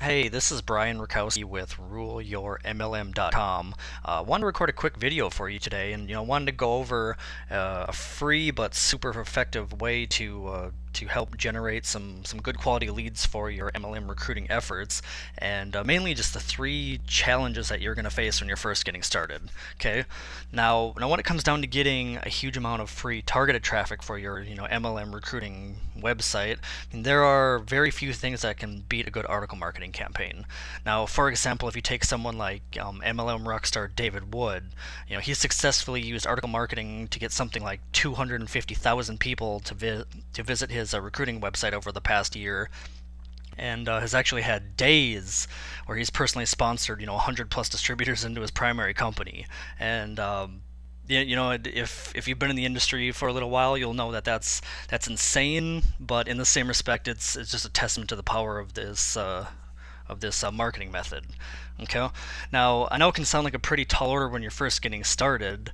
Hey, this is Brian Rakowski with RuleYourMLM.com. Wanted to record a quick video for you today, and wanted to go over a free but super effective way to help generate some good quality leads for your MLM recruiting efforts, and mainly just the three challenges that you're going to face when you're first getting started. Okay, now when it comes down to getting a huge amount of free targeted traffic for your MLM recruiting website, I mean, there are very few things that can beat a good article marketing campaign. Now, for example, if you take someone like MLM rockstar David Wood, he successfully used article marketing to get something like 250,000 people to visit his recruiting website over the past year, and has actually had days where he's personally sponsored 100 plus distributors into his primary company. And if you've been in the industry for a little while, you'll know that that's insane. But in the same respect, it's just a testament to the power of this marketing method. Okay. Now, I know it can sound like a pretty tall order when you're first getting started.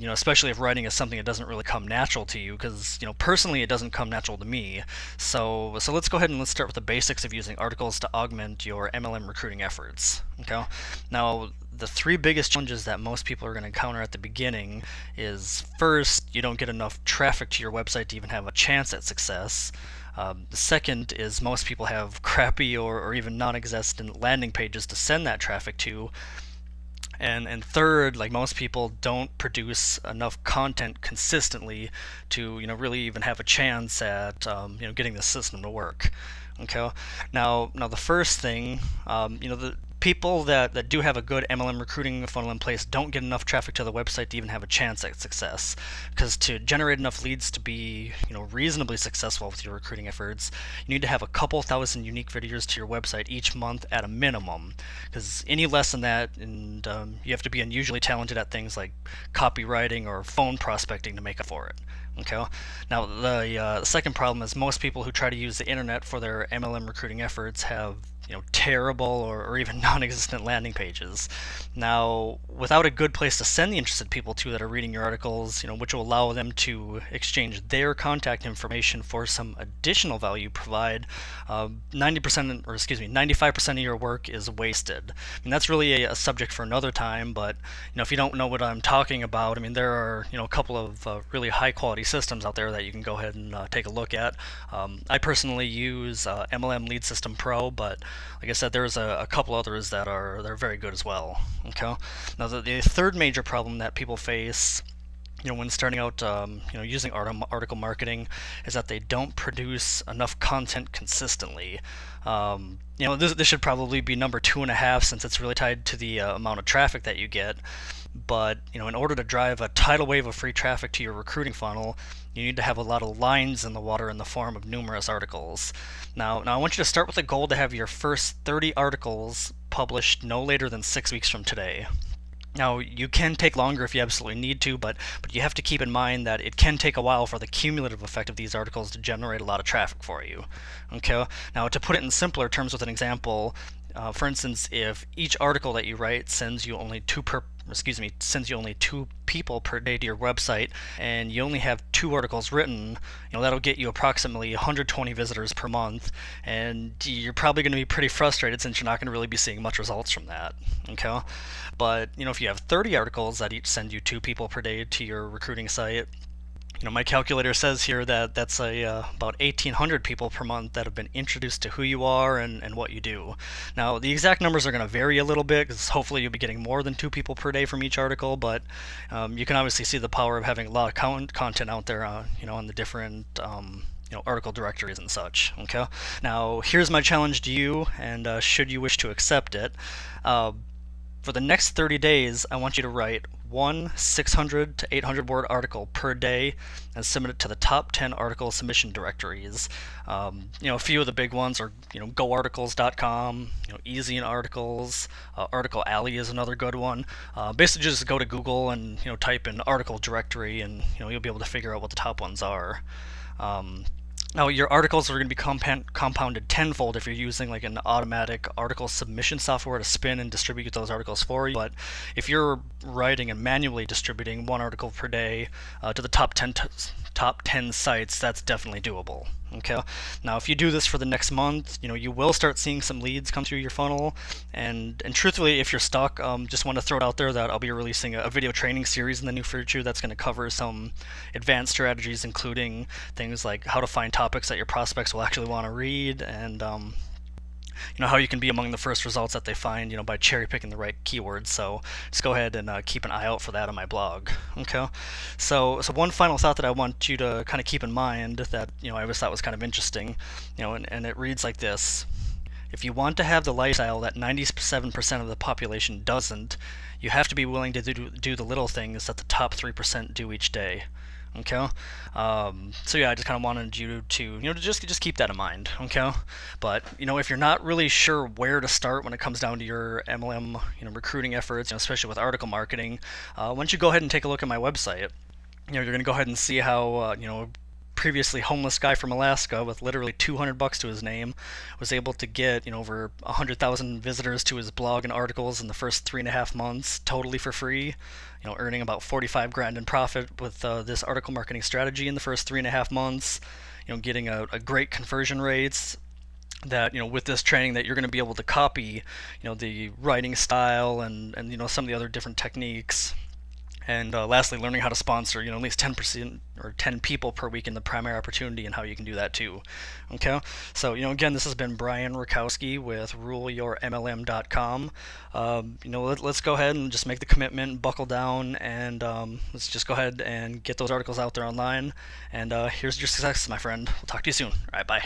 Especially if writing is something that doesn't really come natural to you, because personally it doesn't come natural to me. So let's go ahead and let's start with the basics of using articles to augment your MLM recruiting efforts. Okay. Now, the three biggest challenges that most people are going to encounter at the beginning is, first, you don't get enough traffic to your website to even have a chance at success. The second is most people have crappy or even non-existent landing pages to send that traffic to. And third, like, most people don't produce enough content consistently to really even have a chance at getting the system to work. Okay. Now the first thing, the people that do have a good MLM recruiting funnel in place don't get enough traffic to the website to even have a chance at success. Because to generate enough leads to be reasonably successful with your recruiting efforts, you need to have a couple thousand unique visitors to your website each month at a minimum. Because any less than that, and you have to be unusually talented at things like copywriting or phone prospecting to make up for it. Okay. Now the second problem is most people who try to use the internet for their MLM recruiting efforts have terrible or even non-existent landing pages. Now, without a good place to send the interested people to that are reading your articles, which will allow them to exchange their contact information for some additional value you provide, 90% or excuse me 95% of your work is wasted. I mean, that's really a subject for another time, but if you don't know what I'm talking about, I mean, there are a couple of really high quality systems out there that you can go ahead and take a look at. I personally use MLM Lead System Pro, but like I said, there's a couple others that are very good as well. Okay. Now the third major problem that people face when starting out, using article marketing, is that they don't produce enough content consistently. This should probably be number 2.5, since it's really tied to the amount of traffic that you get. But in order to drive a tidal wave of free traffic to your recruiting funnel, you need to have a lot of lines in the water in the form of numerous articles. Now I want you to start with a goal to have your first 30 articles published no later than 6 weeks from today. Now, you can take longer if you absolutely need to, but you have to keep in mind that it can take a while for the cumulative effect of these articles to generate a lot of traffic for you. Okay. Now, to put it in simpler terms with an example, for instance, if each article that you write sends you only two people per day to your website, and you only have 2 articles written, that'll get you approximately 120 visitors per month, and you're probably going to be pretty frustrated since you're not going to really be seeing much results from that. Okay. But if you have 30 articles that each send you 2 people per day to your recruiting site, my calculator says here that that's about 1,800 people per month that have been introduced to who you are and what you do. Now, the exact numbers are going to vary a little bit, because hopefully you'll be getting more than 2 people per day from each article, but you can obviously see the power of having a lot of content out there, on the different article directories and such. Okay. Now, here's my challenge to you, and should you wish to accept it, for the next 30 days, I want you to write one 600 to 800 word article per day and submit it to the top 10 article submission directories. A few of the big ones are goarticles.com, Easy in Articles, Article Alley is another good one. Basically, just go to Google and type in article directory, and you'll be able to figure out what the top ones are. Now, your articles are going to be compounded tenfold if you're using like an automatic article submission software to spin and distribute those articles for you. But if you're writing and manually distributing 1 article per day to the top 10 sites, that's definitely doable. Okay. Now, if you do this for the next month, you will start seeing some leads come through your funnel. And truthfully, if you're stuck, just want to throw it out there that I'll be releasing a video training series in the near future that's going to cover some advanced strategies, including things like how to find topics that your prospects will actually want to read, and how you can be among the first results that they find, by cherry picking the right keywords. So just go ahead and keep an eye out for that on my blog. Okay. So one final thought that I want you to kind of keep in mind that I always thought was kind of interesting, and it reads like this: if you want to have the lifestyle that 97% of the population doesn't, you have to be willing to do the little things that the top 3% do each day. Okay. So yeah, I just kind of wanted you to to just keep that in mind. Okay. But if you're not really sure where to start when it comes down to your MLM recruiting efforts, especially with article marketing, why don't you go ahead and take a look at my website. You're going to go ahead and see how previously homeless guy from Alaska with literally $200 to his name was able to get over 100,000 visitors to his blog and articles in the first 3.5 months, totally for free. Earning about 45 grand in profit with this article marketing strategy in the first 3.5 months. Getting a great conversion rates that with this training that you're going to be able to copy the writing style and some of the other different techniques. And lastly, learning how to sponsor, at least 10% or 10 people per week in the primary opportunity, and how you can do that too. Okay. So again, this has been Brian Rakowski with RuleYourMLM.com. Let's go ahead and just make the commitment, buckle down, and let's just go ahead and get those articles out there online. And here's your success, my friend. We'll talk to you soon. All right, bye.